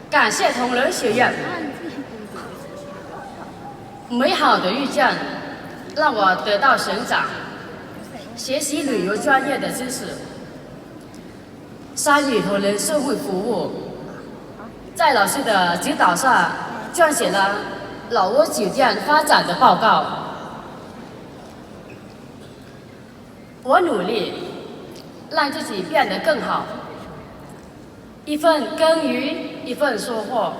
感谢同仁学院美好的遇见，让我得到成长，学习旅游专业的知识，参与同仁社会服务，在老师的指导下撰写了老挝酒店发展的报告。我努力让自己变得更好，一份耕耘一份收获。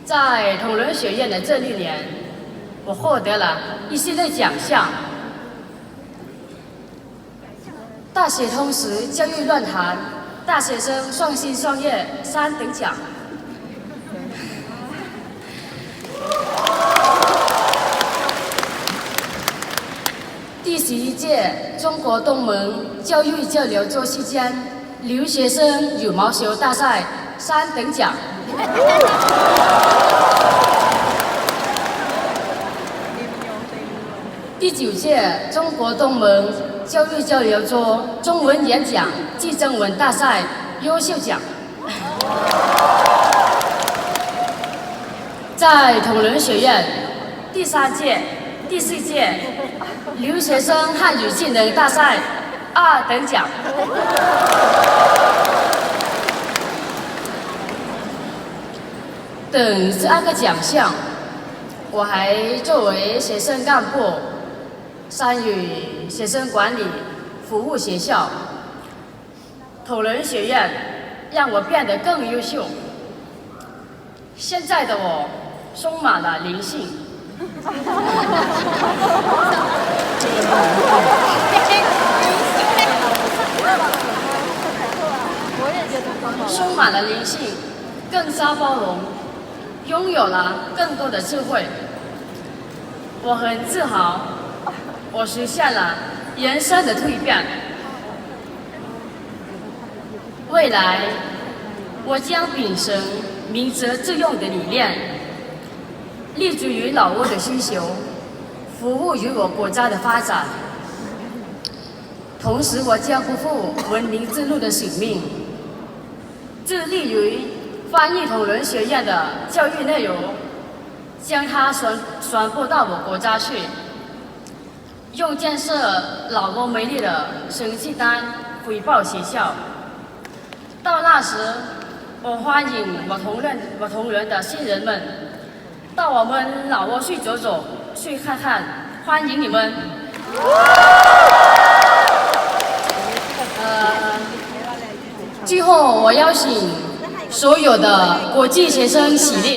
在同仁学院的这6年，我获得了一系列奖项：大学通识教育论坛大学生创新创业3等奖，第11届中国东盟教育交流周期间留学生羽毛球大赛3等奖。第9届中国东盟教育交流周中文演讲暨征文大赛优秀奖。在同仁学院第3届、第4届留学生汉语技能大赛2等奖。等12个奖项，我还作为学生干部参与学生管理服务学校。同仁学院让我变得更优秀。现在的我充满了灵性，充满了灵性，更加包容，拥有了更多的智慧。我很自豪，我实现了人生的蜕变。未来，我将秉承明哲致用的理念，立足于老挝的需求，服务于我国家的发展。同时，我将不负文明之路的使命，致力于翻译同仁学院的教育内容，将它传播到我国家去，用建设老挝美丽的成绩单回报学校。到那时，我欢迎我同仁的新人们到我们老挝去走走，去看看，欢迎你们。最后，我邀请所有的国际学生起立。